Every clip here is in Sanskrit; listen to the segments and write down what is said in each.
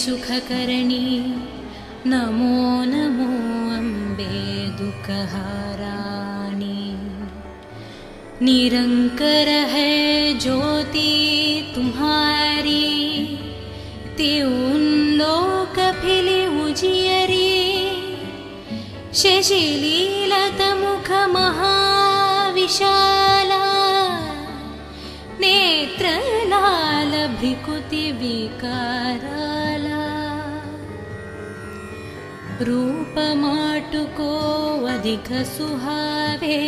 सुखकरणी नमो नमो अम्बे दुःखहाराणि। निरंकर है ज्योति तुम्हारी, त्यों लोक फिले उजियरी। शशिलीलत मुख महाविशाला, नेत्र लाल भ्रिकुति विकाराला। रूप माटुको अधिक सुहावे,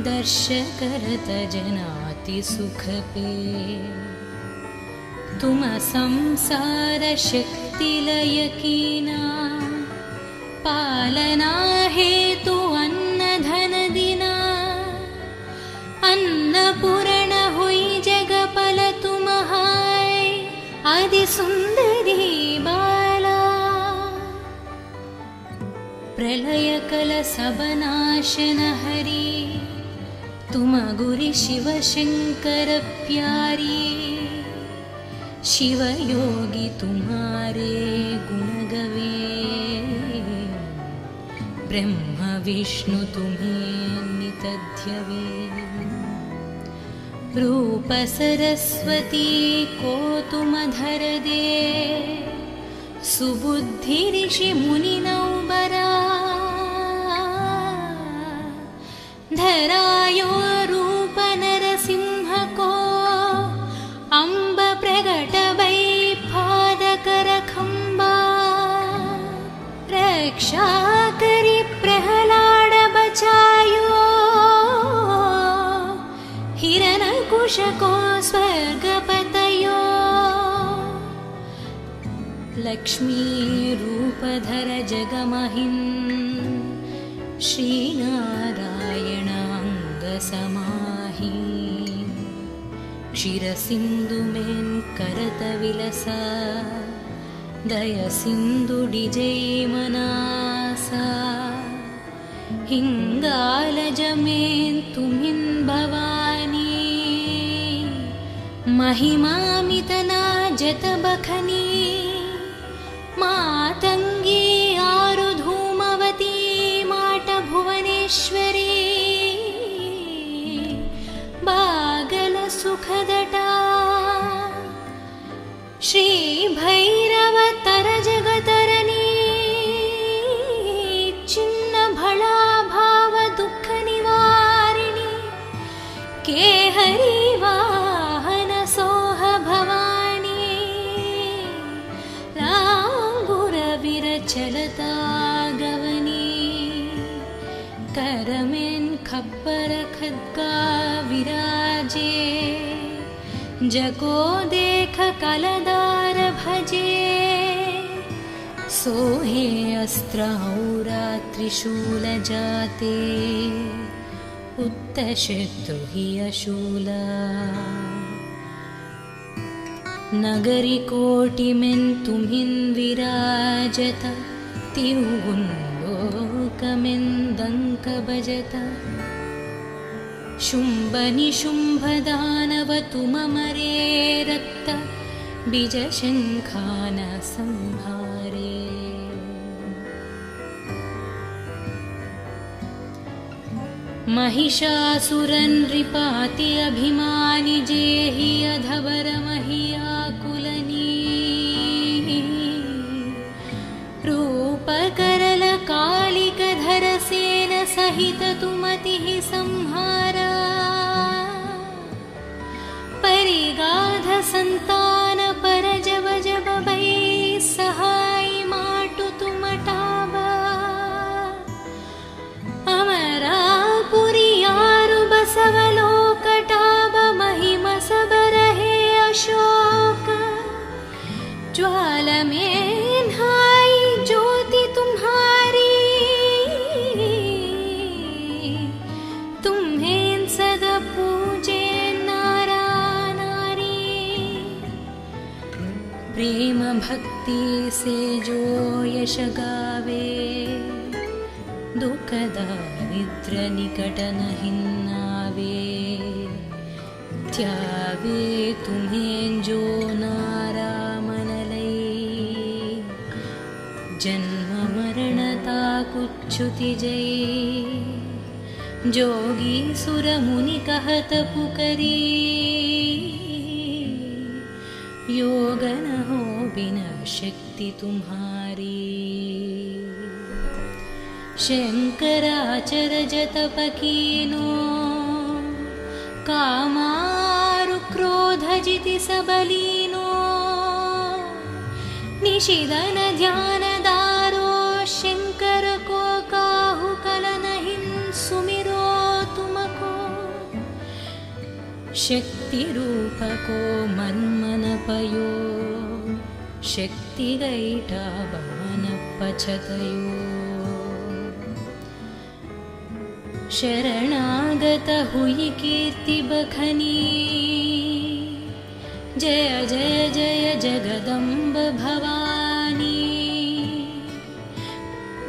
दर्श करत जनाति सुख पे। तुम संसार शक्ति लय कीना, पालना हेतु अन्न धन दिना। अन्नपूर्ण हुई जगपल तुम्हाय, आदि सुंदरी बाला। प्रलय कल सब नाशन हरी, तुम गुरि शिव शंकर प्यारी। शिव योगी तुम्हारे गुण गवे, ब्रह्म विष्णु तुम्हें नित ध्यवे। रूप सरस्वती को तुम धर दे, सुबुद्धि ऋषि मुनि नौबरा। धरायो रूप नरसिंह को, अम्ब प्रगट वै पादकर खंबा। रक्षा करी प्रहलाद बचायो, हिरण्यकुश को स्वर्ग पतयो। लक्ष्मी रूप धर जगमहिं, श्री नारायण अंग समाहि। क्षीर सिंधु में करत विलसा, दय सिंधु डिजय मनासा। हिंगालज में तुमिन भवानी, महिमामितना जत बखनी। मातंगी आरु धूमवती, माट भुवनेश्वरी। बागल सुखदटा, श्री भैरव तर जगतरनी। चिन्न भला भाव दुख निवारिणी, केहरी वाहन सोह भवानी। रांगुर विरचलता गवनी, करमें खप्पर खद्गा विराजे। जको देख कलदार भजे, सोहे अस्त्र औरा त्रिशूल जाते। उत्त शत्रु ही अशूला, नगरी कोटि में तुम्हिं विराजत। त्यों लोक में दंक बजत। शुंभ निशुंभ दानव तुम मरे, रक्त बीज शंखान संहारे। महिषासुरन नृपाति अभिमानि, जेहि अधवर महियाकुलनी। रूप करल कालिक धर सेन सहित तुमतिः संहारा। परिगाध संतान पर जब जब भै, सहाय माटु तुम टावा। अमरापुरी आरु बसवलोक टाब, महिमा सब रहे अशोक। ज्वाल में नहाई ज्योति तुम्हारी, तुम्हें सदा पूजे नारा नारी। प्रेम भक्ति से जो यश गावे, दुख दारिद्र निकट नहीं नावे। त्यावे तुम्हें जो नारा मन जन्म मरणता कुच्छुतिजये जोगी सुर मुनि कहत पुकरी योग न हो बिना शक्ति तुम्हारी शंकराचर जतप कीनो कामारु क्रोध जिति सबलीनो निशिदन ध्यान दारो शंकर को काहु कलन हिन सुमिरो तुमको शक्ति रूप को मन्मन पयो शक्ति गैठा बान पछतयो शरणागत हुई कीर्ति बखनी जय जय जय जगदम्ब भवानी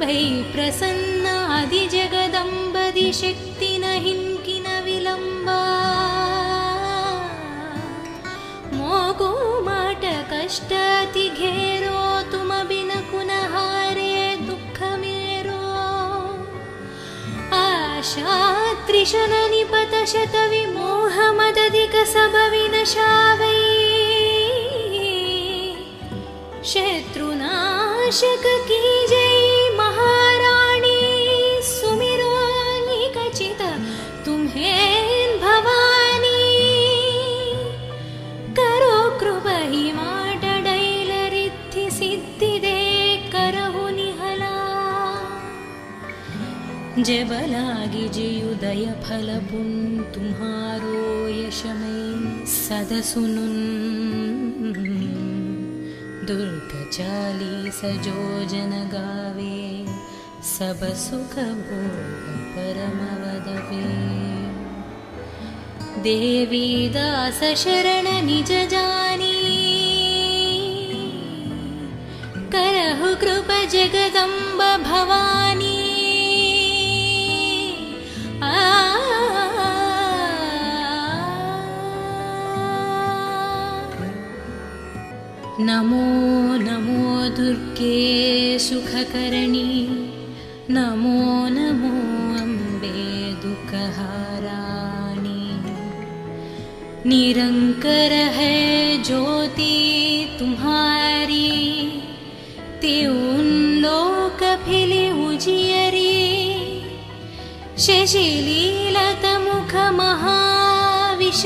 भई प्रसन्न आदि जगदम्बदि शक्ति न हिंकि न विलंबा मोगु माट कष्ट अति घेरो तुम बिन कुन हारे दुख मेरो आशा त्रिशन निपत शत विमोह मदधिक सब विनशावै शत्रुनाशक की जय महाराणी सुमिरो निकचित तुम्हें भवानी करो कृपा ही माट डैल रिद्धि सिद्धि दे करहु निहला जब लागी जयुदय फल पुन तुम्हारो यशमय सद सुनुन दुर्ग 40 जो जन गावे सब सुख भोग परम वदवे देवी दास शरण निज जानी करहु कृप जगदम्ब भवानी नमो नमो दुर्गे सुखकरणी नमो नमो अम्बे दुःखहाराणी निरंकर है ज्योति तुम्हारी त्यों लोक फिले उजियरी शशिलीलत मुख महाविशाला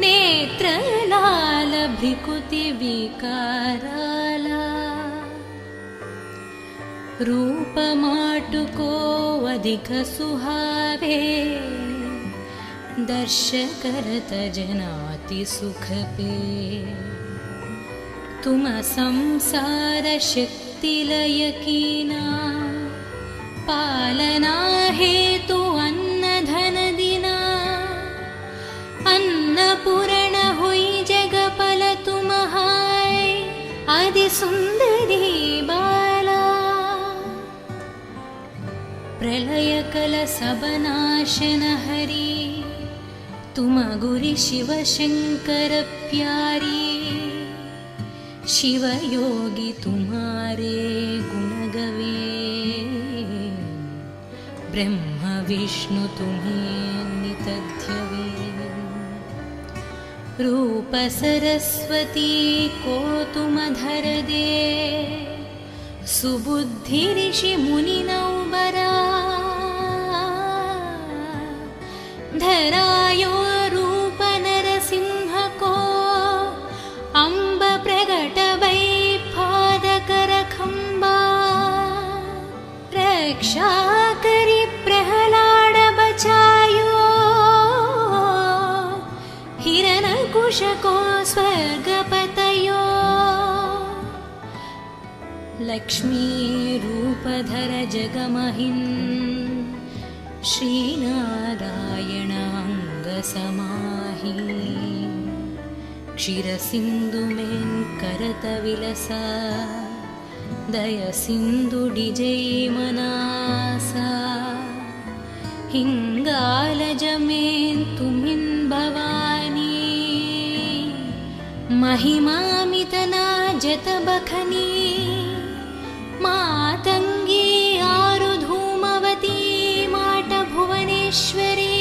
नेत्र लाल भ्रिकुति विकाराला रूप माटुको अधिक सुहावे दर्श करत जनाति सुख पे तुम संसार शक्ति लय कीना पालना हेतु अन्न धन दिना अन्नपूर्ण हुई जगपल तुम्हाय आदि सुंदरी बाला प्रलय कल सबनाशन हरि तुम गुरि शिव शंकर प्यारी शिव योगी तुम्हारे गुण गवे ब्रह्म विष्णु तुम्हें नितध्यवे रूप सरस्वती को तुम धर दे सुबुद्धि ऋषि मुनि नौबरा धरायो रूप नरसिंह को अंब प्रगट वै पाद कर खंबा रक्षा करी प्रहलाद बचायो हिरण्यकुश को स्वर्गपतयो लक्ष्मी रूपधर जगमहिन् श्रीनारायण अंग समाहि क्षीरसिंधु में करत विलसा दय सिंधु डिजै मनासा हिंगाल जमें तुमिन भवानी महिमामितना जतबखनी मातंगी आरु धूमवती माट भुवनेश्वरी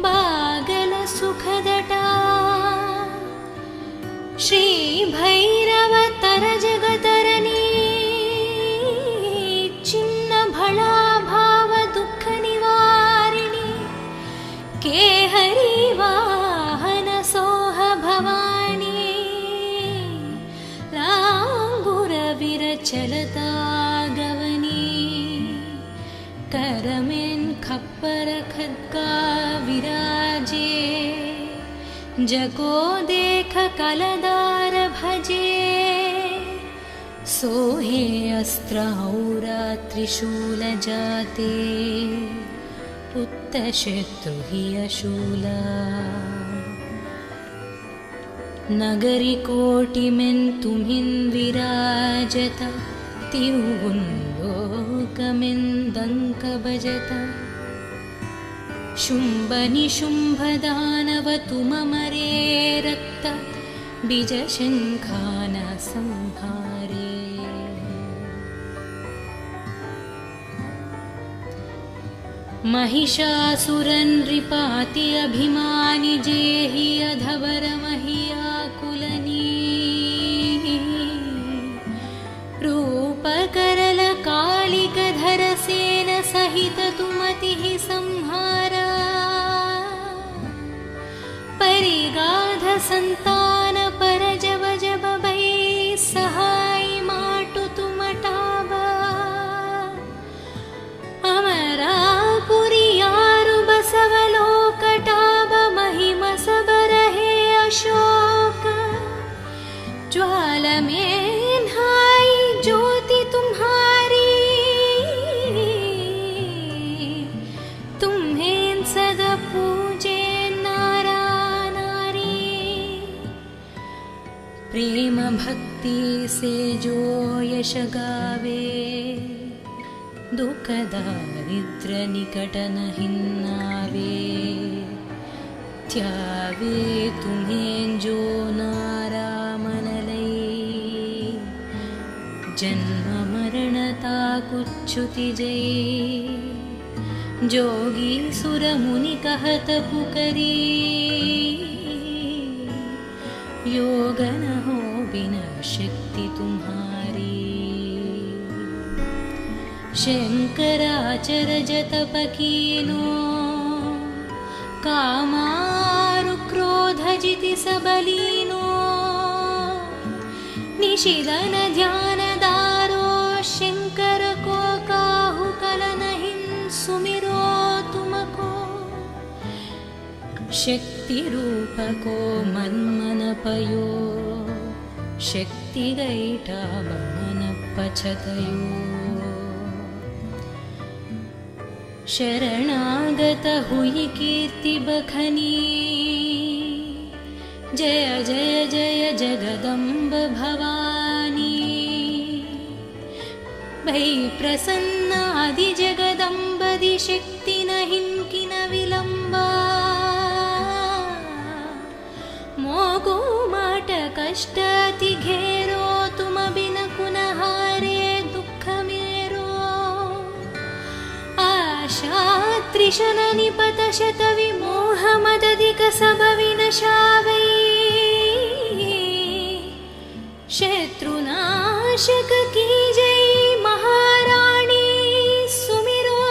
बागल सुखदटा श्री भैरव तर जगतरनी चिन्न भला भाव दुख निवारिणी के हरि वाहन सोह भवानी लांगुर विरचलता गवनी करमें खप्पर खद्गा विराजे जको देख कलदार भजे सोहे अस्त्र औरा त्रिशूल जाते पुत्त शत्रु हि अशूला नगरी कोटि में तुम्हिन् विराजत तिरुवुन् लोकमें दंक बजत शुंभ निशुंभ दानव तुममरे रक्त बीज शंखान संहारे महिषासुरन् नृपाति अभिमानि जेहि अधवर महियाकुलनी रूप करल कालिक धर सेन सहित तुमतिः संहारा परिगाध संतान पर जब जब भै सहाय माटु तुमटाबा अमरापुरी यारु बसवलोकटाब महिम सबर है अशोक ज्वाल में हाय ज्योति तुम्हारी तुम्हें सदा पूजे प्रेम भक्ति से जो यश गावे दुख दारिद्र निकट नहिन्नावे त्यावे तुम्हें जो नारामनलै जन्म मरणता कुच्छुति जय जोगी सुर मुनि कहत पुकरी योग न हो बिना शक्ति तुम्हारी शंकराचर जतप कीनो कामारु क्रोध जिति सबलीनो निशिदन ध्यान दारो शंकर को काहु कलन हिं सुमिरो तुमको शक्ति रूप को मन मन पयो शक्ति गैठा मन पछतयो शरणागत हुई कीर्ति बखनी जय जय जय जगदम्ब भवानी भै प्रसन्न आदि जगदम्बदि शक्ति नहिं किन विलंबा मोगो माट कष्ट अति घेरो तुम बिन कुन हारे दुख मेरो आशा त्रिशन निपत शत विमोह मदधिक सब विनशावै शत्रुनाशक की जय महारानी सुमिरो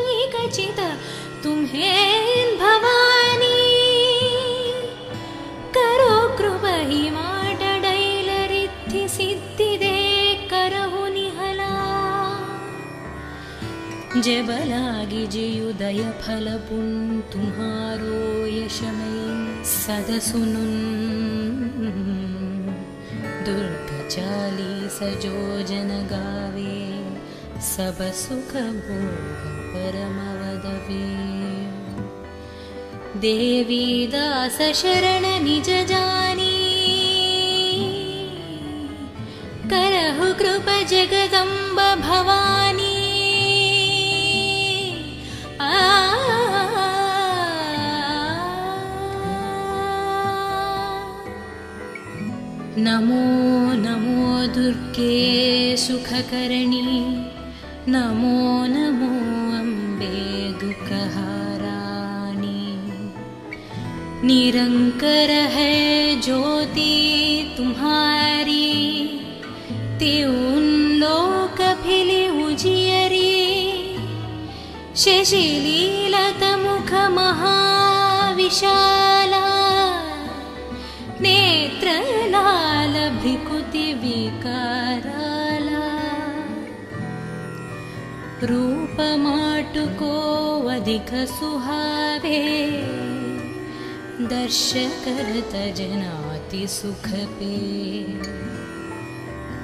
निकचित तुम्हें भवानी करो कृपहि माटडैलरिद्धि सिद्धिदे करहु निहला जबलागी जियुदय फल पुन तुम्हारो यशमय सद सुनुन दुर्ग चालीस जो जन गावे सब सुख भोग परम वदवे देवी दास शरण निज जानी करहु कृप जगदम्ब भवानी नमो नमो दुर्गे सुखकरणी नमो नमो अम्बे दुःखहाराणि निरंकर है ज्योति तुम्हारी त्यों लोक फिले उजियरी शशिलीलत मुख महाविशाला नेत्र लाल भ्रिकुति विकाराला रूप माटुको अधिक सुहावे दर्श करत जनाति सुख पे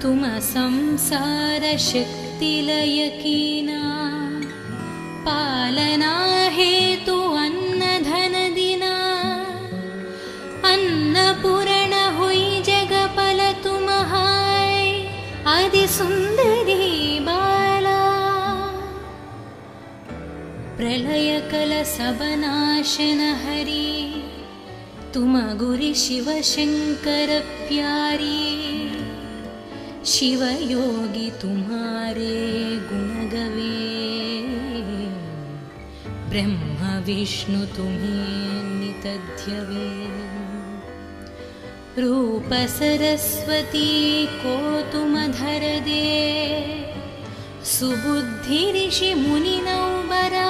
तुम संसार शक्ति लय कीना पालना हेतु अन्न धन दिना अन्नपूर्ण हुई जगपल तुम्हाय आदि सुंदरी बाला प्रलय कल सबनाशन हरि तुम गुरि शिव शंकर प्यारी शिव योगी तुम्हारे गुण गवे ब्रह्म विष्णु तुम्हें नितध्यवे रूप सरस्वती को तुम धर दे सुबुद्धि ऋषि मुनि नौबरा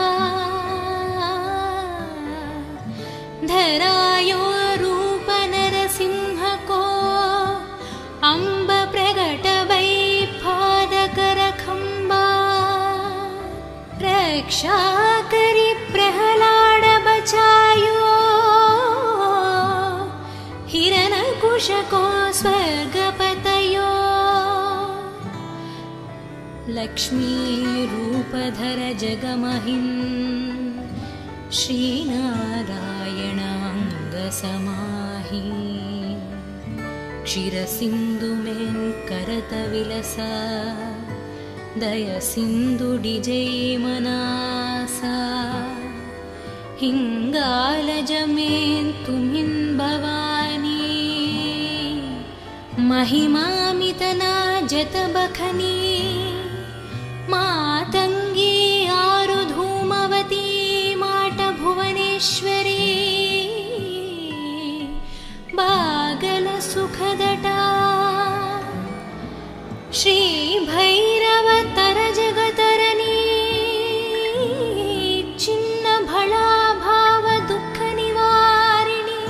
धरायो रूप नरसिंह को अम्ब प्रगट वै पादकर खंबा रक्षा करी प्रहलाद बचायो हिरण्यकुश को स्वर्गपतयो लक्ष्मी रूपधर जगमहिन् श्रीनारायण अंग समाहि क्षीरसिंधु में करत विलसा दय सिंधु डिजै मनासा हिंगालज में तुमिन भवानी महिमामितना जत बखनी मातंगी आरु धूमवती माट भुवनेश्वरी बागल सुखदटा श्री भैरव तर जगतरनी चिन्न भला भाव दुख निवारिणी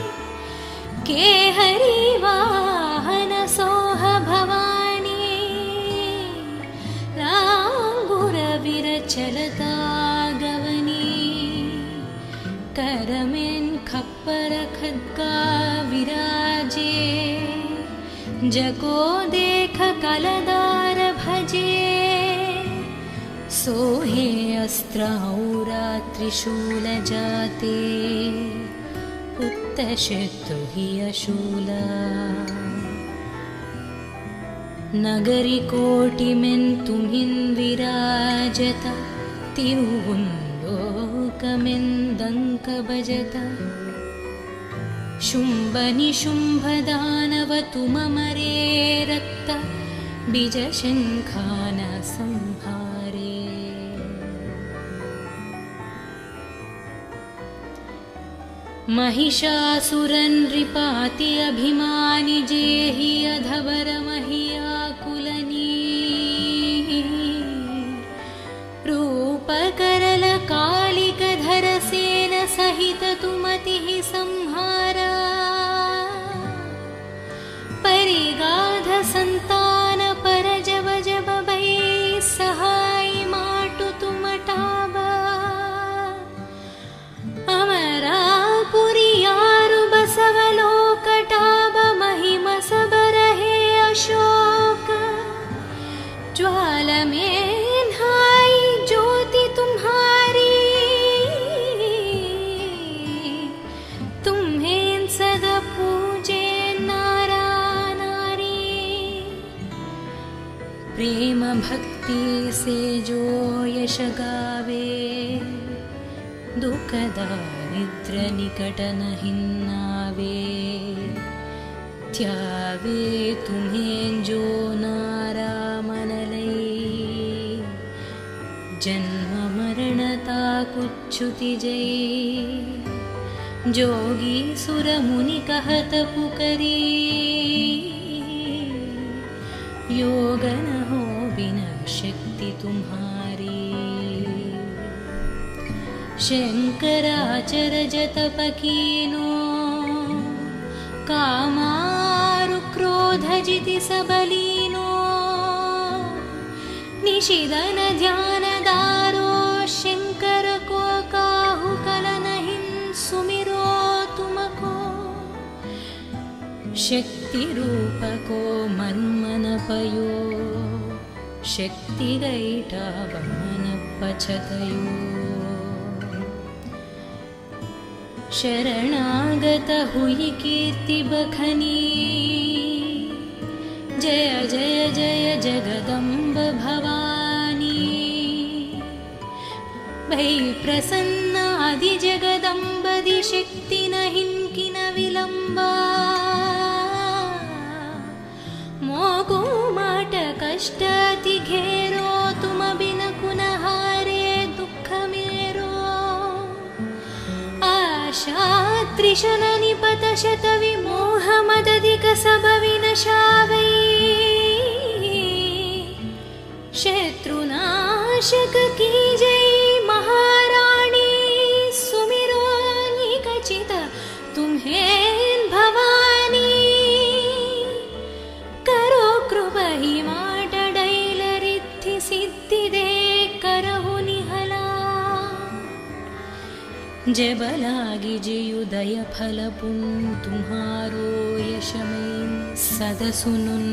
केहरी वाहन सोह भवानी लांगुर विरचलता गवनी करमेन खप्पर खद्गा विराजे जको देख कलदार भजे सोहे अस्त्र औरा त्रिशूल जाते पुत्त शत्रु हि अशूला नगरी कोटि में तुम्हिन विराजता तिरुवुंलोकमें दंक बजता शुंभ निशुंभ दानव तुम मरे रक्त बीज शंखान संहारे महिषासुरन रिपाति अभिमानि जेहि अधवर महियाकुलनी रूप करल कालिक धर सेन सहित तुमति संहारा परिगाध संतान पर जब जब भई सहाय माटु तुम टावा अमरापुरी यारु बसवलोक टाब महिम सब रहे अशोक ज्वाल में नहाई ज्योति तुम्हारी तुम्हें सदा पूजे प्रेम भक्ति से जो यश गावे दुख दारिद्र निकट नहीं नावे त्यावे तुम्हें जो नारा मनलै जन्म मरणता कुच्छुति जय जोगी सुर मुनि कहत पुकरी योग न हो बिना शक्ति तुम्हारी शंकराचर जत पकीनो कामारु क्रोध जिति सबलीनो निशिदन ध्यान दारो शंकर को काहु कलन हिं सुमिरो तुमको शक्ति रूप को मन्मन पयो शक्ति गैटा बमन पछतयो शरणागत हुई कीर्ति बखनी जय जय जय जगदम्ब भवानी भई प्रसन्न आदि जगदम्बदि शक्ति न हिंकिन विलंबा मोको माट कष्ट अति घेरो तुम बिन कुन हारे दुख मेरो आशा त्रिशन निपत शत विमोह मदधिक सब विनशावै शत्रुनाशक की जय महाराणी सुमिरो निकचित तुम्हें भवानी करो कृपा ही माट डैलरिद्धि सिद्धि दे करहु निहला जब लागी जियुदय फल पुन तुम्हारो यशमें सद सुनुन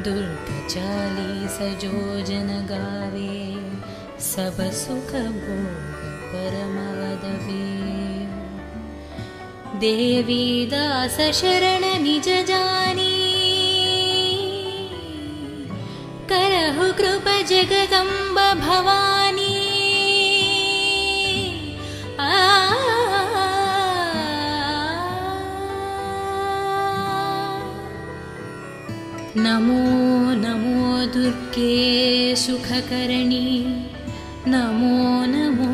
दुर्ग 40 जो जन गावे सब सुख भोग परम वदवे देवी दास शरण निज जानी करहु कृपा जगदम्ब भवानी नमो नमो दुर्गे सुखकरणी नमो नमो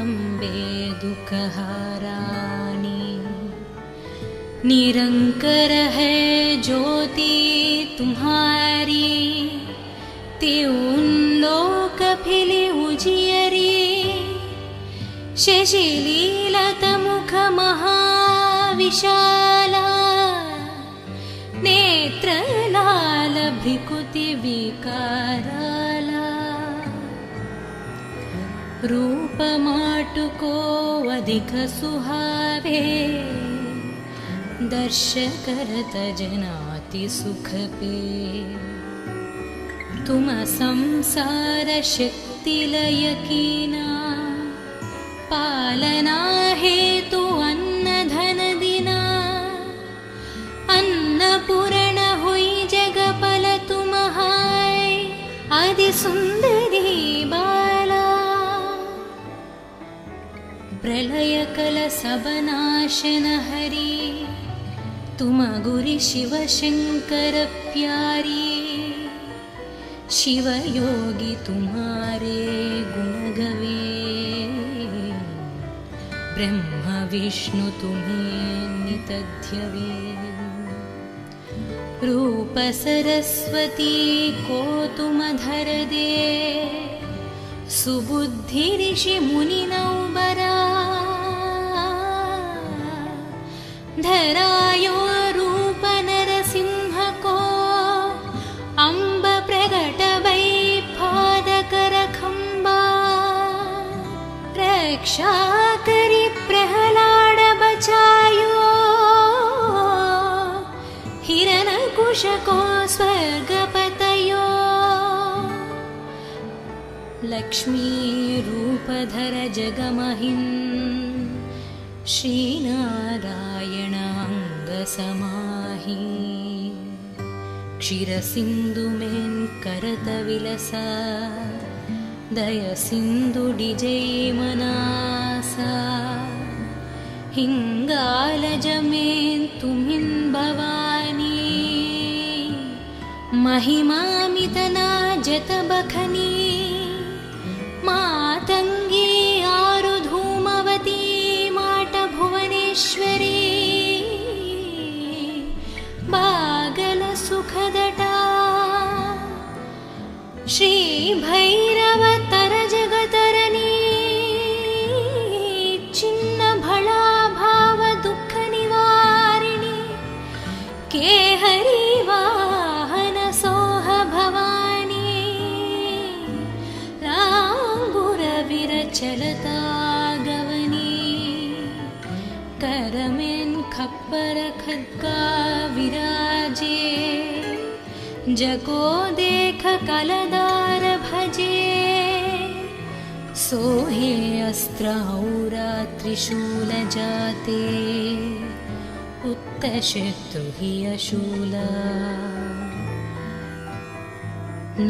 अम्बे दुःखहाराणी निरंकर है ज्योति तुम्हारी त्यों लोक फिले उजियरी शशिलीलत मुख महाविशाला नेत्रलाल भ्रिकुति विकाराला रूप माटुको अधिक सुहावे दर्श करत जनाति सुख पे तुम संसार शक्ति लय कीना पालना हेतु अन्न धन दिना अन्नपूर्ण हुई जगपल तुम हाय आदि सुंदरी बाला प्रलय कल सब नाशन हरि तुम गुरि शिव शंकर प्यारी शिव योगी तुम्हारे गुण गवे ब्रह्म विष्णु तुम्हें नितध्यवे रूप सरस्वती को तुम धर दे सुबुद्धि ऋषि मुनि नौबरा धरायो रूप नरसिंह को अंब प्रगट भई पादकर खंबा रक्षा करी प्रहलाद बचायो हिरण्यकुश को स्वर्गपतयो लक्ष्मी रूपधर जगमहिं श्रीनारायण अंग समाहि क्षीरसिंधु में करत विलसा दय सिंधु डिजय मनासा हिङ्गालजमेन्तुमिन् भवानी महिमामितना जतबखनी मातङ्गी आरुधूमवती माटभुवनेश्वरी बागलसुखदटा श्रीभैरवतर जगतरनी चिन्नभळा भावदुःखनिवारिणी केहरी वाहनसोह भवानी लाङ्गुरविरचलता गवनी करमेन् खप्पर खड्गा विराजे जको देख कलदार भजे सोहे अस्त्रौरा त्रिशूल जाते उत्तशत्रुहि अशूला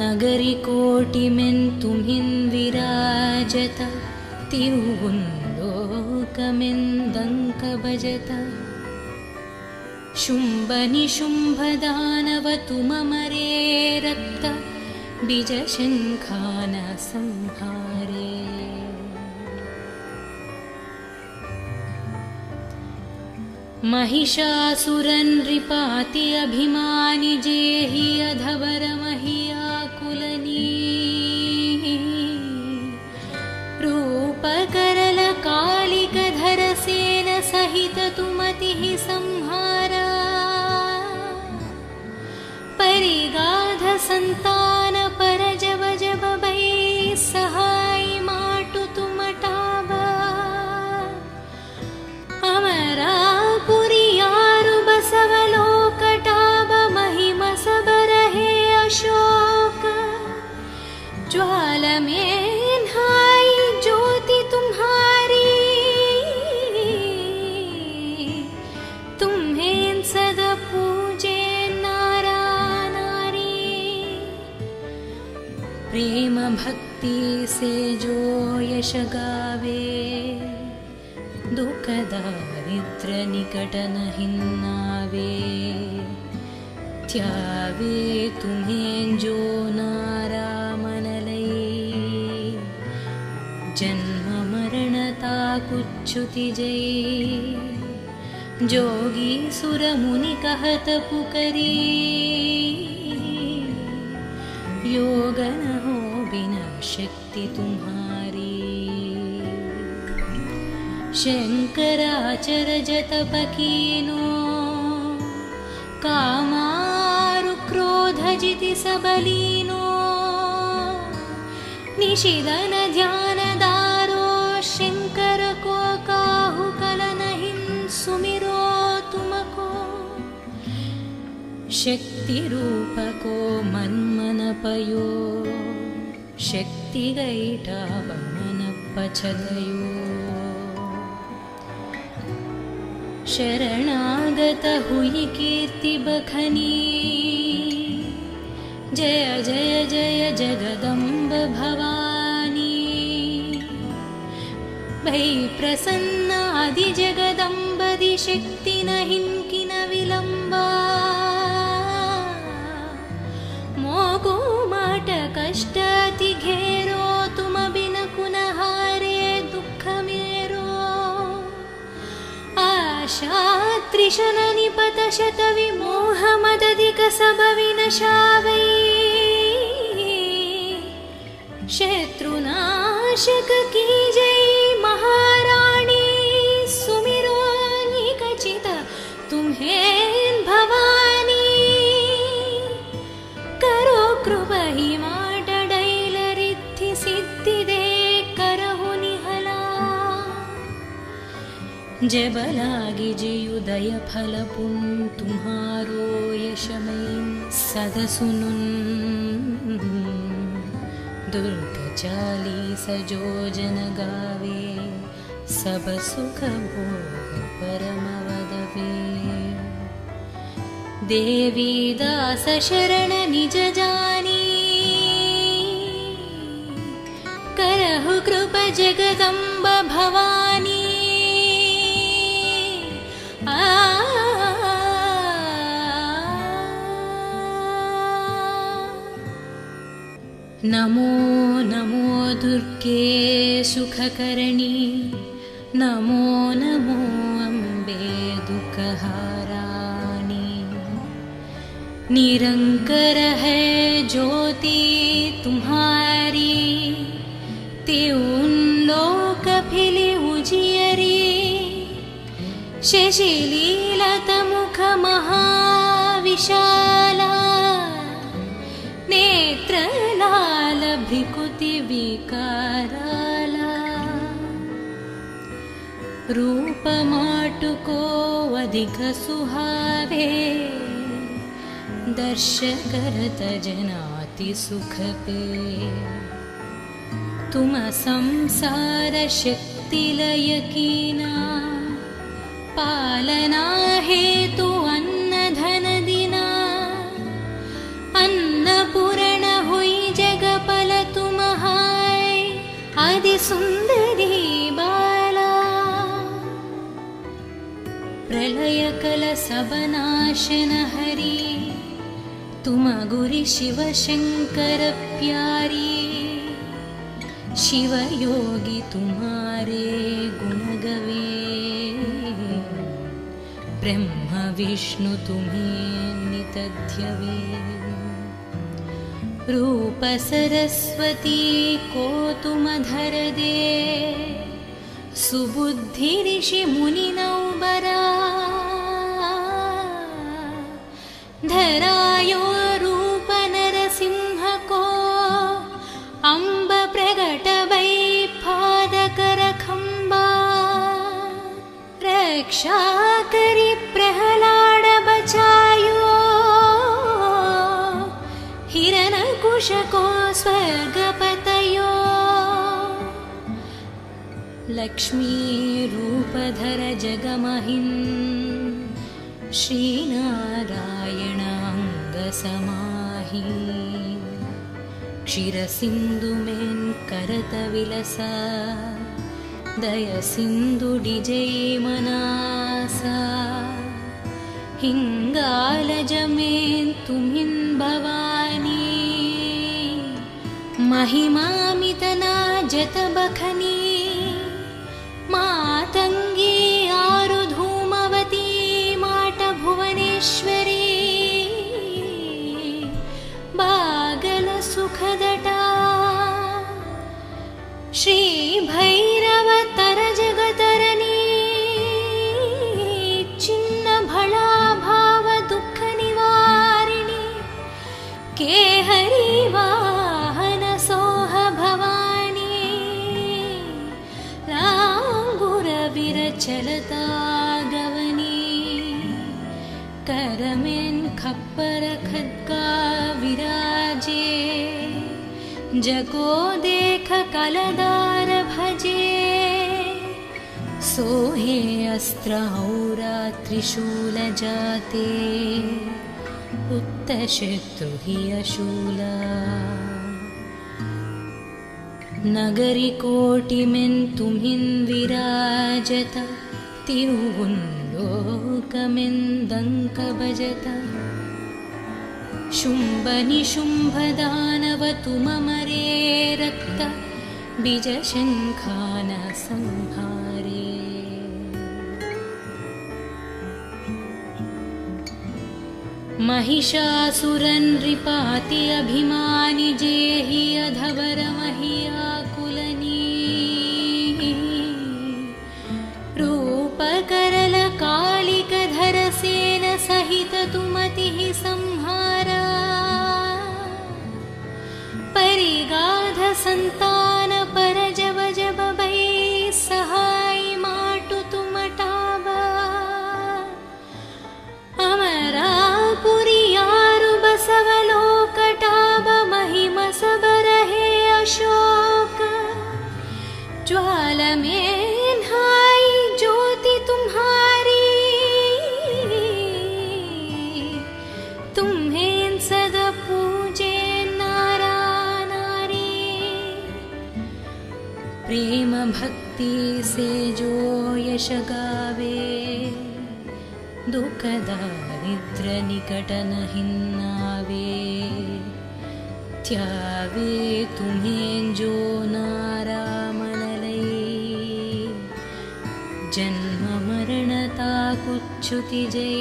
नगरी कोटिमेन् तुम्हिन् विराजत तिरुगुन्दोकमेन् दङ्क भजत शुम्भ निशुम्भ दानव तुममरे रक्त बीजशङ्खान संहारे महिषासुरनृपाति अभिमानि जेहि अधवर महियाकुलनी रूपकरल कालिकधर सेन सहित तुमतिः संहारा परिगाध संतान पर जब जब बै सहाय माटु तुमटाबा अमरापुरियारु बसवलोकटाब महिम सबरहे अशोक ज्वाल में हाय ज्योति तुम्हारी तुम्हें सदा पूजे प्रेम भक्ति से जो यश गावे दुख दारिद्र निकट नहिन्नावे त्यावे तुम्हें जो नारामनलै जन्म मरणता कुच्छुति जय जोगी सुर मुनि कहत पुकरी योग न हो बिना शक्ति तुम्हारी शंकराचर जतप कीनो कामारु क्रोध जिति सबलीनो निशिदन ध्यान दारो शंकर को काहु कलन हिं सुमिरो तुमको शक्ति रूप को मन पयो शक्ति गैटा मन पछदयो शरणागत हुई कीर्ति बखनी जय जय जय जगदम्ब भवानी भै प्रसन्न आदि जगदम्बदि शक्ति नहिं किन विलम्बा मोगो माट कष्ट अति घेरो तुम बिन कुनहारे दुख मेरो आशा त्रिशन निपत शत विमोह मदधिक सब विनशावै शत्रुनाशक की जय महाराणी सुमिरो निकचित तुम्हें भवानी करो कृपहि माटडैलरिद्धि सिद्धिदे करहु निहला जबलागी जियुदय फल पुन तुम्हारो यशमयी सदसुनुन दुर्ग 40 जो जन गावे सब सुख भोग परम वदवे देवी दास शरण निज जानी करहु कृप जगदम्ब भवानी नमो नमो दुर्गे सुखकरणी नमो नमो अम्बे दुःखहाराणि निरंकर है ज्योति तुम्हारी त्यों लोक फिले उजियरी शशिलीलत मुख महाविशाला नेत्र लाल भ्रिकुति विकाराला रूप माटुको अधिक सुहावे दर्श करत जनाति सुख पे तुम संसार शक्ति लय कीना पालना हेतु अन्न धन दिना अन्नपूर्ण हुई जगपल तुम हाय आदि सुंदरी बाला प्रलय कल सबनाशन हरि तुम गुरि शिव शंकर प्यारी शिव योगी तुम्हारे गुण गवे ब्रह्म विष्णु तुम्हें नितध्यवे रूप सरस्वती को तुम धर दे सुबुद्धि ऋषि मुनि नौबरा धरायो रूप नरसिंह को अंब प्रगट वै पादकर खंबा रक्षा करी प्रहलाद बचायो हिरण्यकुश को स्वर्गपतयो लक्ष्मी रूपधर जगमहिन् श्रीनारायण अंग समाहि क्षीर सिंधु में करत विलसा दय सिंधु डिजय मनासा हिंगालज में तुमिन भवानी महिमामितना जत बखनी मातंगी आरु धूमवती माट भुवनेश्वरी बागल सुखदटा श्री भैरव तर जगतरनी चिन्न भला भाव दुख निवारिणी के हरि वाहन सोह भवानी लांगुर विरचलता गवनी करमें खप्पर खद्गा विराजे जगो देख कलदार भजे सोहे अस्त्र औरा त्रिशूल जाते उत्त शत्रु ही अशूला नगरी कोटि में तुम्हिन विराजता तिरुं लोक में दंक बजता शुंभ निशुंभ दानव तुम मरे रक्त बीज शंखान संहारे महिषासुरन रिपाति अभिमानि जेहि अधवर महियाकुलनी रूप करल कालिक धर सेन सहित तुमति संहारा परिगाध संतान पर जब जब भई सहाय माटु तुम टाबा अमरापुरी यारु बसवलोक टाब महिम सब रहे अशोक ज्वाल में नहाई ज्योति तुम्हारी तुम्हें सदा पूजे प्रेम भक्ति से जो यश गावे दुख दारिद्र निकट नहीं आवे त्यावे तुम्हें जो नारामनलै जन्म मरणता कुच्छुति जय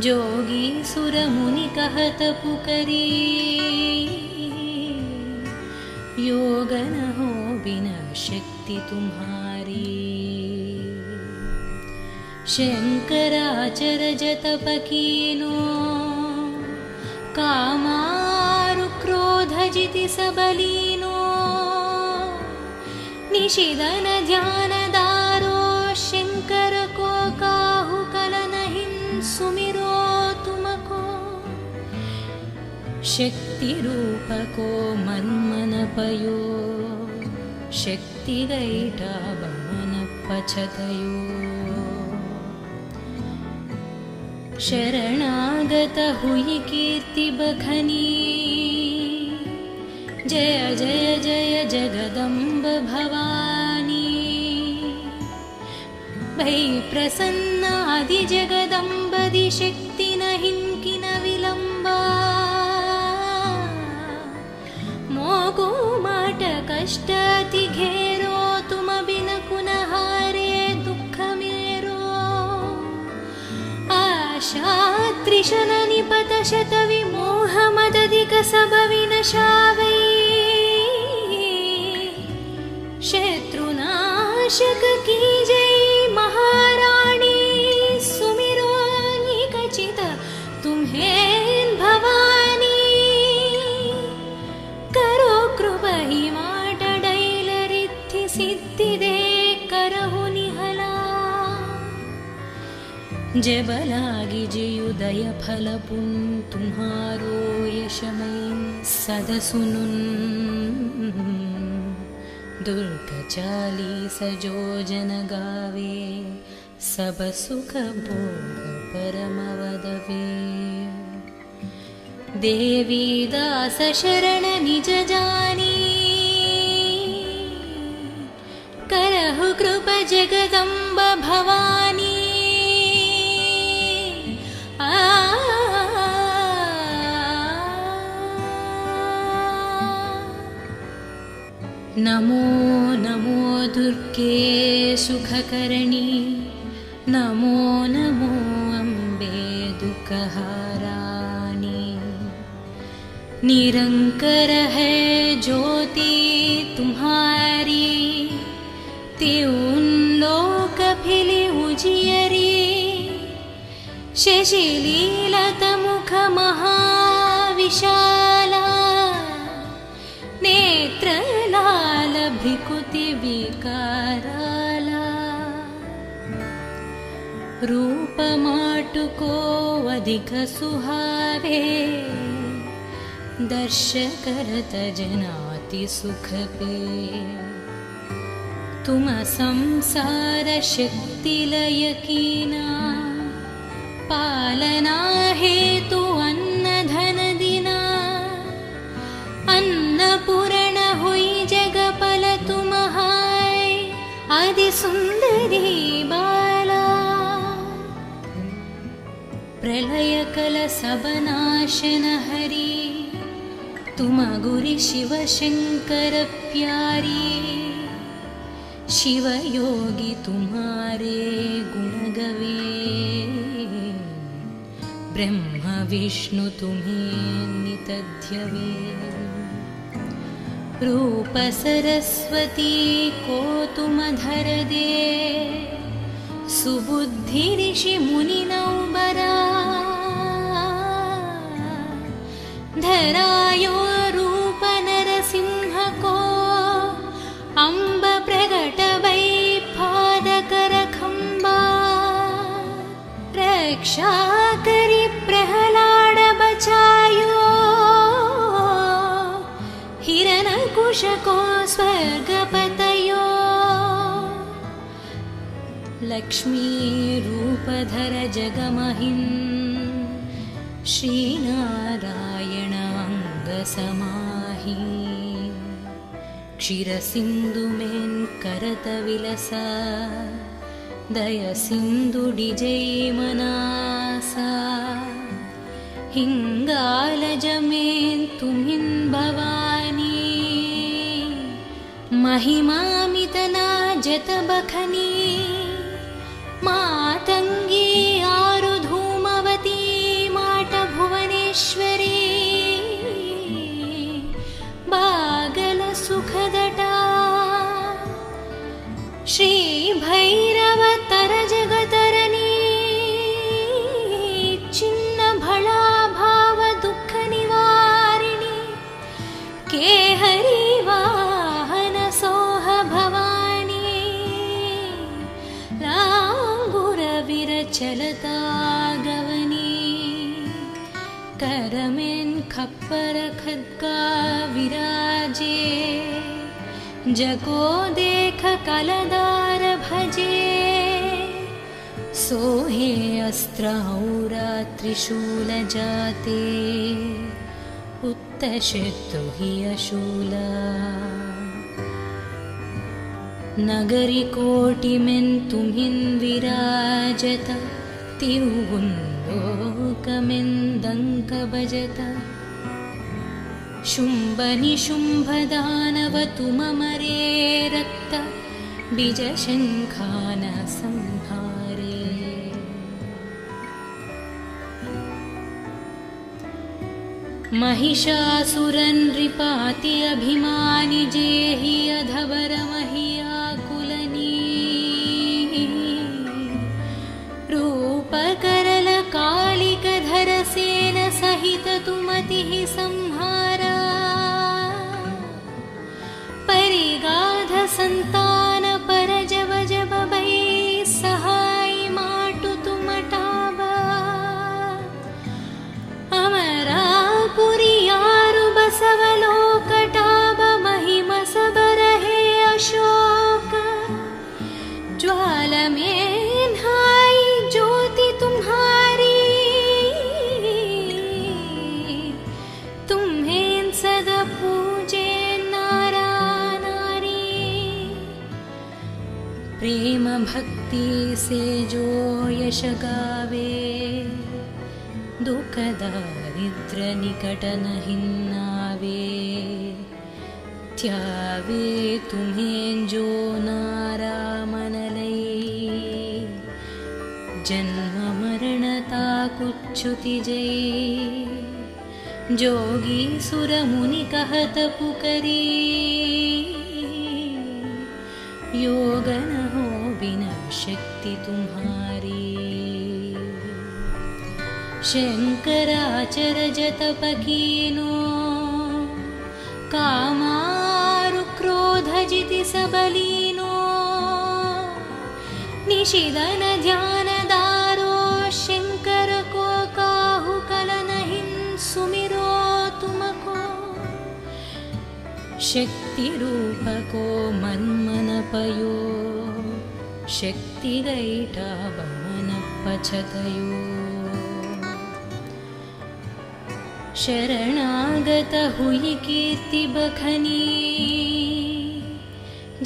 जोगी सुर मुनि कहत पुकरी योग न हो बिना शक्ति तुम्हारी शंकराचर जतप कीनो कामारु क्रोध जिति सबलीनो निशिदन ध्यान दारो शंकर को काहु कलन हिं सुमिरो तुमको शक्ति रूप को मन मन पयो शक्ति गैठा बमन पछतयो शरणागत हुई कीर्ति बखनी जय जय जय जगदम्ब भवानी भई प्रसन्न आदि जगदम्बदि शक्ति न हिंकि न विलंबा मोगु माट कष्ट अति घेरो तुम बिन कुनः हारे दुख मेरो आशा त्रिशन निपत शत विमोह मदधिक सब विनशावै शत्रुनाशक की जय महाराणी सुमिरो निकचित तुम्हें भवानी करो कृपा ही माट डैलरिद्धि सिद्धि दे करहु निहला जबलागी जियुदय फल पुन तुम्हारो यशमय सद सुनुन दुर्ग चालीस जो जन गावे सब सुख भोग परम वदवे देवी दास शरण निज जानी करहु कृपा जगदम्ब भवानी नमो नमो दुर्गे सुखकरणी नमो नमो अम्बे दुःखहारानी निरंकर है ज्योति तुम्हारी त्यों लोक फिली उजियरी शशिलीलत मुख महाविशाला नेत्र लाल भ्रिकुति विकाराला रूप माटुको अधिक सुहावे दर्श करत जनाति सुख पे तुम संसार शक्ति लय कीना पालना हेतु अन्न धन दिना अन्नपूर्ण हुई जगपल तुम्हाय आदि सुंदरी बाला प्रलय कल सब नाशन हरि तुम गुरि शिव शंकर प्यारी शिव योगी तुम्हारे गुण गवे ब्रह्म विष्णु तुम्हें नितध्यवे रूप सरस्वती को तुम धर दे सुबुद्धि ऋषि मुनि नौबरा धरायो रूप नरसिंह को अम्ब प्रगट वै पादकर खंबा रक्षा करी प्रहलाद बचायो हिरण्यकुश को स्वर्गपतयो लक्ष्मी रूपधर जगमहिं श्रीनारायण अंग समाहि क्षीर सिंधु में करत विलसा दय सिंधु डिजय मनासा हिंगाल जमें तुम्हिन् भवानी महिमामितना जत बखनी मातंगी आरु धूमवती माट भुवनेश्वरी बागल सुखदटा श्री भैरव तर जगतरनी चिन्न भला भाव दुख निवारिणी केहरी वाहन सोह भवानी लांगुर विरचलता गवनी करमें खप्पर खद्गा विराजे जगो देख कलदार भजे सोहे अस्त्र औरा त्रिशूल जाते उत्तशत्रु हि अशूला नगरी कोटिमें तुम्हिन् विराजत तिरुगुंलोकमें दंक भजत शुंभ निशुंभ दानव तुममरे रक्त बीज शंखान संहारे महिषासुरन नृपाति अभिमानि जेहि अधवर महियाकुलनी रूप करल कालिक धर सेन सहित तुमतिः संहारा परिगाध संतान पर जब जब बै सहाय माटु तुमटाबा अमरापुरी यारु बसवलोकटाब महिम सबर है अशोक ज्वाल में नाई ज्योति तुम्हारी तुम्हें सदा पूजे नारा नारी प्रेम भक्ति से जो यश गावे दुख दारिद्र निकट नहीं नावे त्यावे तुम्हें जो नारा मन लई जन्म मरणता कुच्छुति जय जोगी सुर मुनि कहत पुकरी योग न हो बिना शक्ति तुम्हारी शंकराचर जत पकीनो कामारु क्रोध जिति सबलीनो निशिदन ध्यान दारो शंकर को काहु कल नहीं सुमिरो तुमको शक्ति रूप को मन मन पयो शक्ति गईटा बमन पछतयो शरणागत हुई कीर्ति बखनी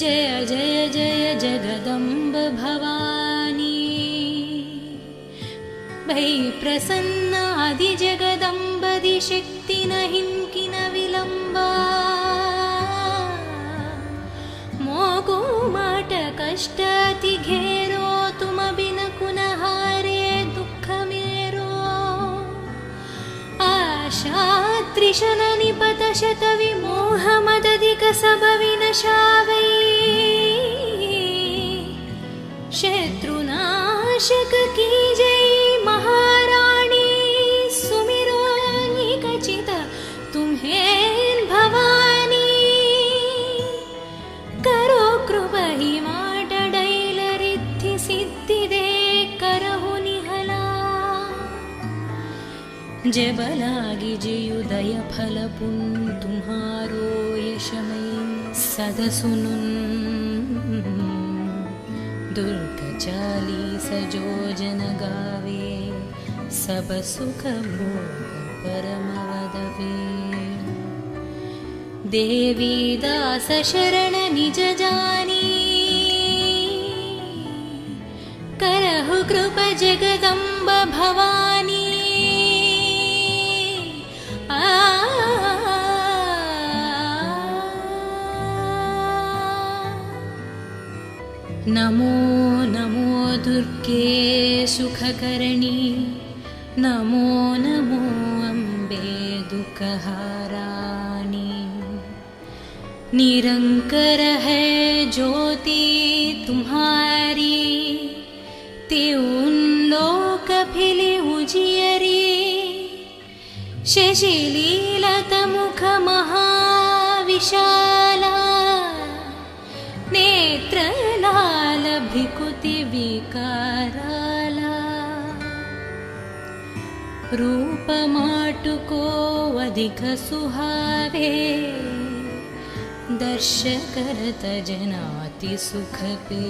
जय जय जय जगदम्ब भवानी भई प्रसन्न आदि जगदम्बदि शक्ति नहीं किन विलंबा मोगो माट कष्ट अति घेरो तुम बिन कुन हारे दुख मेरो आशा त्रिशन निपत शत विमोह मदधिक सब विनशावै शत्रुनाशक की जय महाराणी सुमिरो निकचित तुम्हें भवानी करो कृपा ही माट डैल रिद्धि सिद्धि दे करहु निहला जब लागी जयुदय फल पुन तुम्हारो यशमय सद सुनुन दुर्ग चालीस जो जन गावे सब सुख भोग परम वदवे देवी दास शरण निज जानी करहु कृप जगदम्ब भवानी नमो नमो दुर्गे सुखकरणी, नमो नमो अम्बे दुःखहाराणि। निरंकर है ज्योति तुम्हारी, त्यों लोक फिले उजियरी। शशिलीलत मुख महाविशाला, नेत्र लाल भ्रिकुति विकाराला। रूप माटुको अधिक सुहावे, दर्श करत जनाति सुख पे।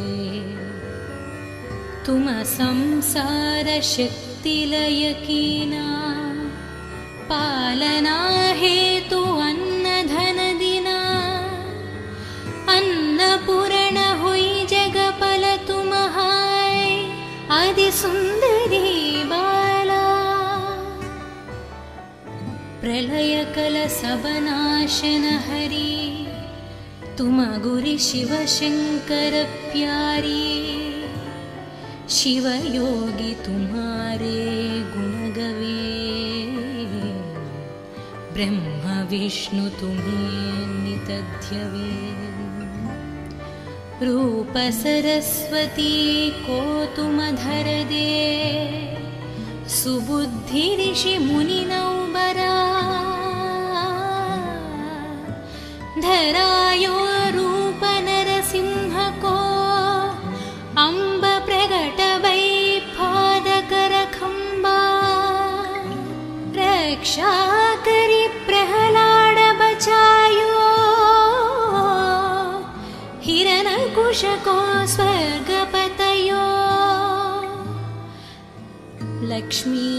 तुम संसार शक्ति लय कीना, पालना हेतु अन्न धन दिना। अन्नपूर्ण हुई जगपल तुम हाय, आदि सुंदरी बाला। प्रलय कल सब नाशन हरी, तुम गुरु शिव शंकर प्यारी। शिव योगी तुम्हारे गुण गवे, ब्रह्म विष्णु तुम्हें नित ध्यवे। रूप सरस्वती को तुम धर दे, सुबुद्धि ऋषि मुनि नौबरा। धरायो रूप नरसिंह को, अम्ब प्रगट वै पादकर खंबा। रक्षा करी प्रहलाद बचायो, हिरण्यकुश को स्वर्ग पतयो। लक्ष्मी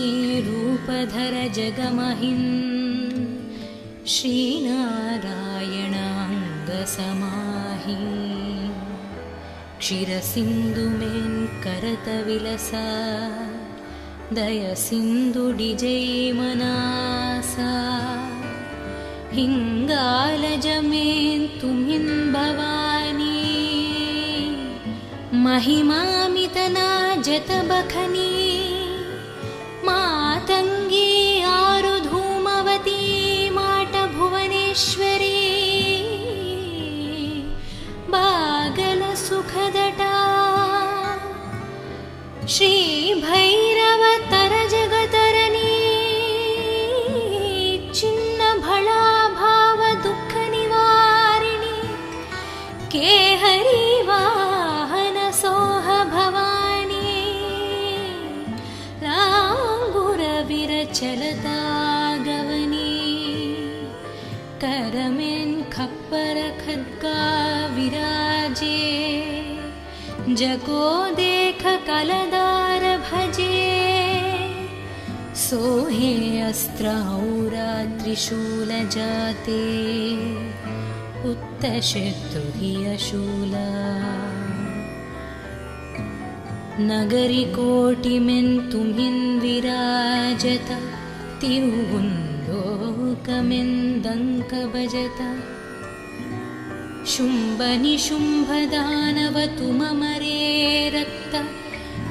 रूप धर जगमहिन्, श्रीनारायण अंग समाहि। क्षीर सिंधु में करत विलसा, दय सिंधु डिजै मनासा। हिंगालज में तुम्हिन् भवानी, महिमामितना जत बखनी। मातंगी आरु धूमवती, माट भुवनेश्वरी। बागल सुखदटा, श्री भैरव तर जगतरनी। चिन्न भला भाव दुख निवारिणी, के हरि वाहन सोह भवानी। लांगुर विरचलता गवनी, करमें खप्पर खद्गा विराजे। जको देख कलदार भजे, सोहे अस्त्र औरा त्रिशूल जाते। उत्तशत्रु हि अशूला, नगरी कोटि में तुम्हिन् विराजत। त्यों लोक में दंक बजता। शुंभ निशुंभ दानव तुम मरे, रक्त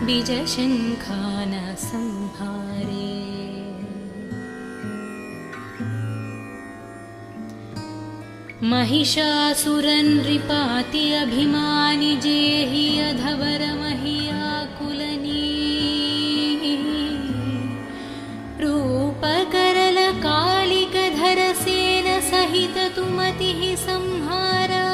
बीज शंखान संहारे। महिषासुरन नृपाति अभिमानि, जेहि अधवर महियाकुलनी। रूप करल कालिक धर सेन सहित तुमतिः संहारा।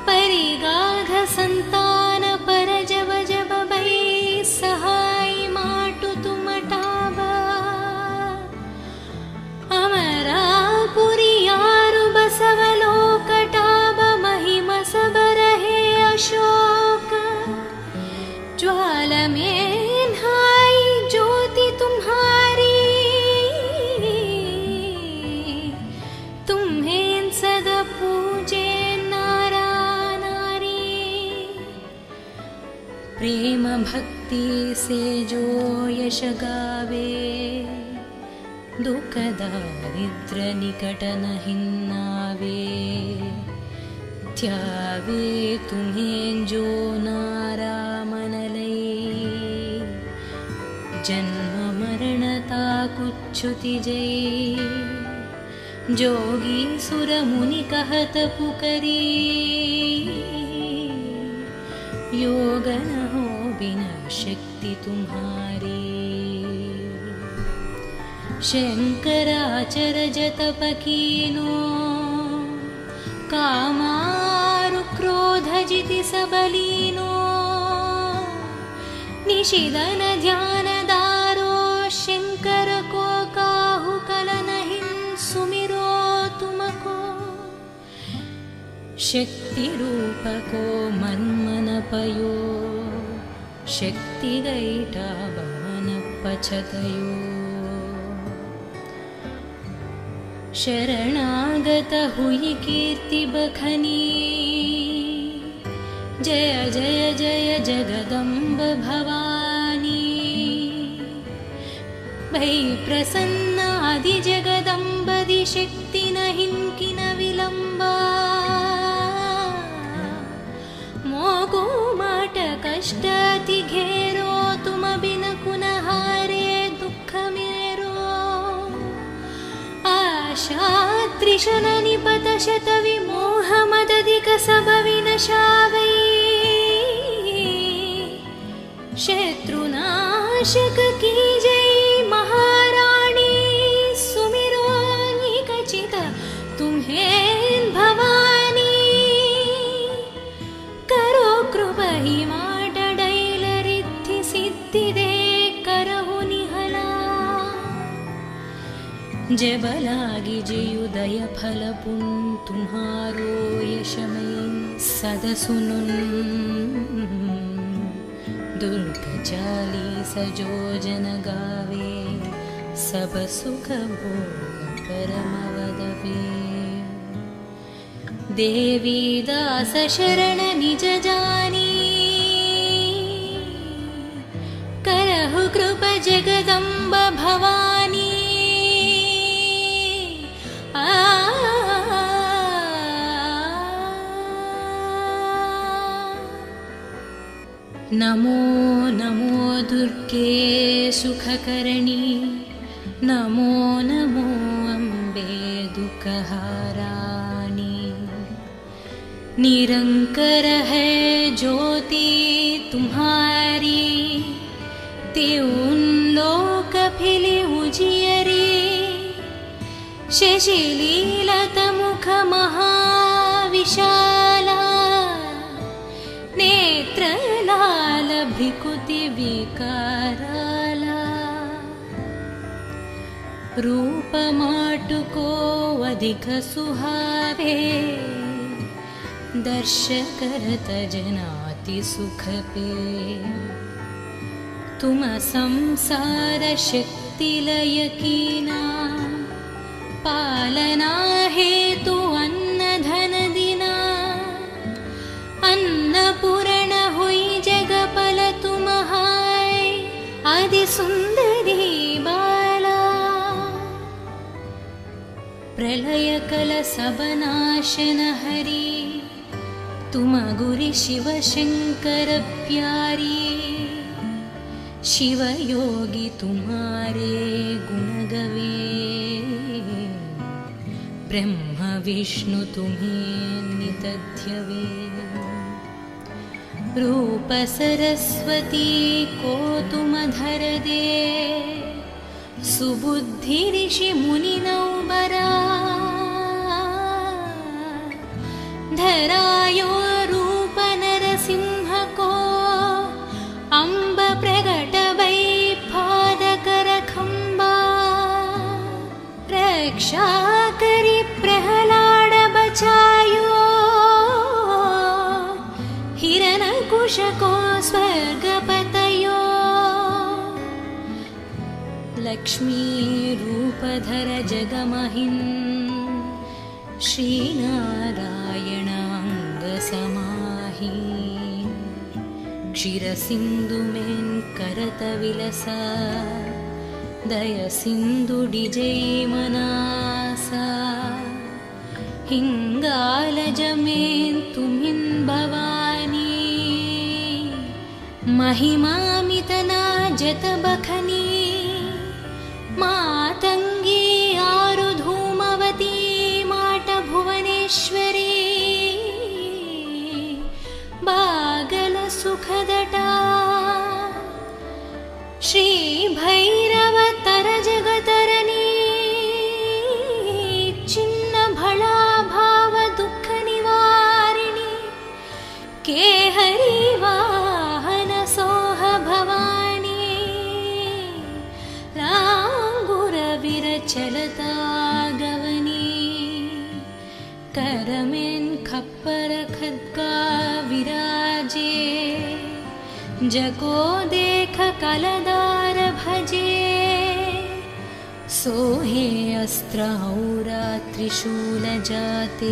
परिगाध संतान पर जब जब भई, सहाय माटु तुम टाबा। अमरापुरी यारु बसवलोक टाब, महिम सब रहे अशोक। ज्वाल में नहाई ज्योति तुम्हारी, तुम्हें सदा पूजे नारा नारी। प्रेम भक्ति से जो यश गावे, दुख दारिद्र निकट नहीं नावे। त्यावे तुम्हें जो नारामनलै जन्म मरणता कुच्छुति जय जोगी सुर मुनि कहत पुकरी योग न हो बिना शक्ति तुम्हारी शंकराचर जतप कीनो कामारु क्रोध जिति सबलीनो निशिदन ध्यान दारो शंकर को काहु कलन हिं सुमिरो तुमको शक्ति रूप को मन मन पयो शक्ति गैटा भवन पछतयो शरणागत हुई कीर्ति बखनी जय जय जय जगदम्ब भवानी भई प्रसन्न आदि जगदम्बदि शक्ति न हिंकि न विलंबा मोगो माट कष्ट अति घेरो तुम बिन कुन हारे दुख मेरो आशा त्रिशन निपत शत विमोह मदधिक सब विनशावै शत्रुनाशक की जय महारानी सुमिरो निकचित तुम्हें भवानी करो कृपा ही माटडैल रिद्धि सिद्धिदे करहु निहला जबलागी जयुदय फल पुन तुम्हारो यशमय सदसुनुन दुर्ग चालीस जो जन गावे सब सुख भोग परम वदवे देवी दास शरण निज जानी करहु कृपा जगदम्ब भवानी नमो नमो दुर्गे सुखकरणी नमो नमो अम्बे दुःखहारानी निरंकर है ज्योति तुम्हारी त्यों लोक फिले उजियरी शशिलीलत मुख महाविशाला नेत्र लाल भ्रिकुति विकाराला रूप माटुको अधिक सुहावे दर्श करत जनाति सुख पे तुम संसार शक्ति लय कीना पालना हेतु अन्न धन दिना अन्नपूर्ण हुई जगपल तुम्हाय आदि सुंदरी बाला प्रलय कल सब नाशन हरि तुम गुरि शिव शंकर प्यारी शिव योगी तुम्हारे गुण गवे ब्रह्म विष्णु तुम्हें नितध्यवे रूप सरस्वती को तुम धर दे सुबुद्धि ऋषि मुनि नौबरा धरायो रूप नरसिंह को अम्ब प्रगट वै पादकर खंबा रक्षा करी प्रहलाद बचायो हिरण्यकुश को स्वर्गपतयो लक्ष्मी रूपधर जगमहिन् श्रीनारायण अंग समाहि क्षीर सिंधु में करत विलसा दय सिंधु डिजय मनासा हिङ्गालजमेन् तुमिन् भवानी महिमामितना जतबखनी मातङ्गी आरुधूमवती माट भुवनेश्वरी बागल सुखदटा श्री भैरवतर जगतरनी चिन्न भला भाव दुःख निवारिणी केहरी वाहन सोह भवानी लांगुर विरचलता गवनी करमेन् खप्पर खड्गा विराजे जको देख कलदार भजे सोहे अस्त्र औरा त्रिशूल जाते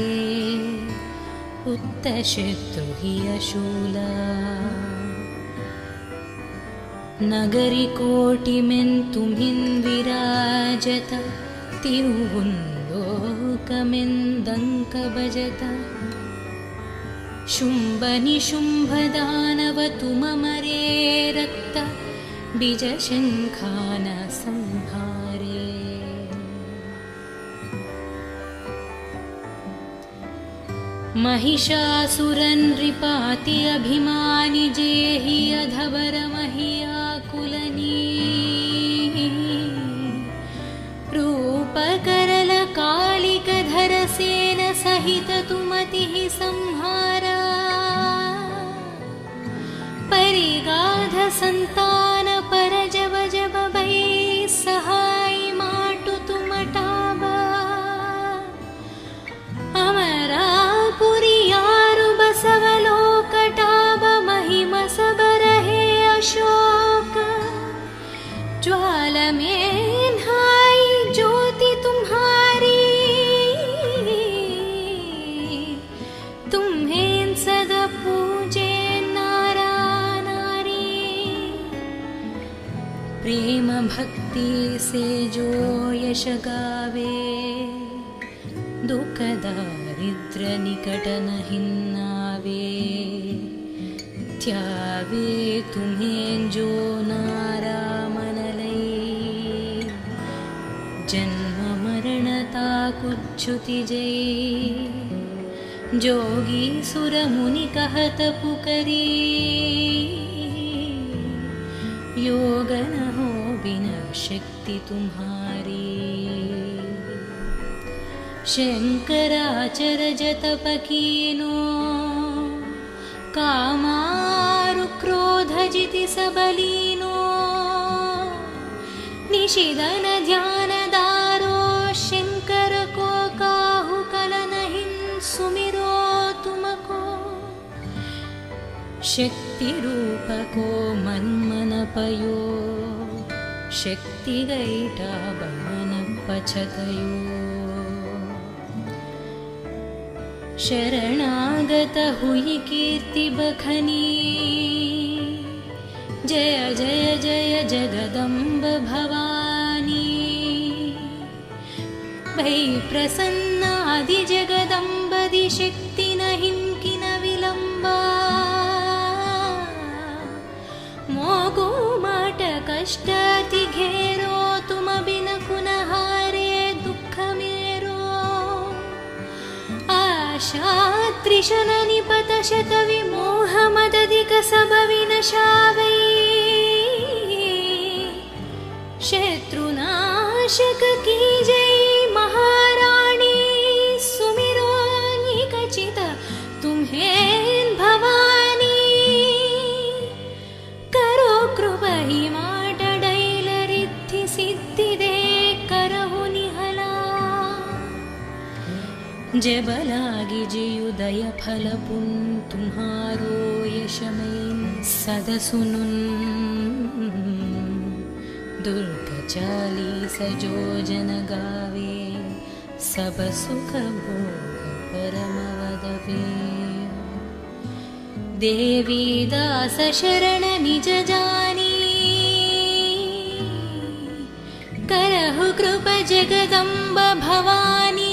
उत्तशत्रु हि अशूला नगरी कोटिमेन् तुमिन् विराजत तिरुहुन्दोकमेन् दङ्क भजत शुम्भ निशुम्भ दानव तुममरे रक्त बीजशङ्खान संहारे महिषासुरनृपाति अभिमानि जेहि अधवर महियाकुलनी रूपकरल कालिकधर सेन सहित तुमतिः संहारा परिगाध संतान पर जब जब भई सहाय माटु तुमटाबा अमरापुरी यारु बसवलोकटाब महिम सबरहे अशोक ज्वाल में हाय ज्योति तुम्हारी तुम्हें सदा पूजे प्रेम भक्ति से जो यश गावे दुख दारिद्र निकट नहीं नावे त्यावे तुम्हें जो नारा मनलई जन्म मरणता कुच्छुति जय जोगी सुर मुनि कहत पुकरी योग न हो बिना शक्ति तुम्हारी शंकराचर जत पकीनो कामारु क्रोध जिति सबलीनो निशिदन ध्यान दारो शंकर को काहु कल नहीं सुमिरो तुमको शक्ति रूप को मन मन पयो शक्ति गैटा बमन पछतयो शरणागत हुई कीर्ति बखनी जय जय जय जगदम्ब भवानी भई प्रसन्न आदि जगदम्बदि शक्ति नहीं किन विलंबा मोगो माट कष्टाति घेरो तुम बिन कुनहारे दुःख मेरो आशा त्रिशन निपत शत विमोह मदधिक सब विनशावै शत्रुनाशक की जय महाराणी सुमिरो निकचित तुम्हें भवानी कृपहि माटडैलरिद्धि सिद्धिदे करहु निहला जबलागी जियुदय फलपुन तुम्हारो यशमें सदसुनुन दुर्ग चाली सजो जन गावे सब सुख भोग परम वदवे देवी दास शरण निज जानी करहु कृप जगदम्ब भवानी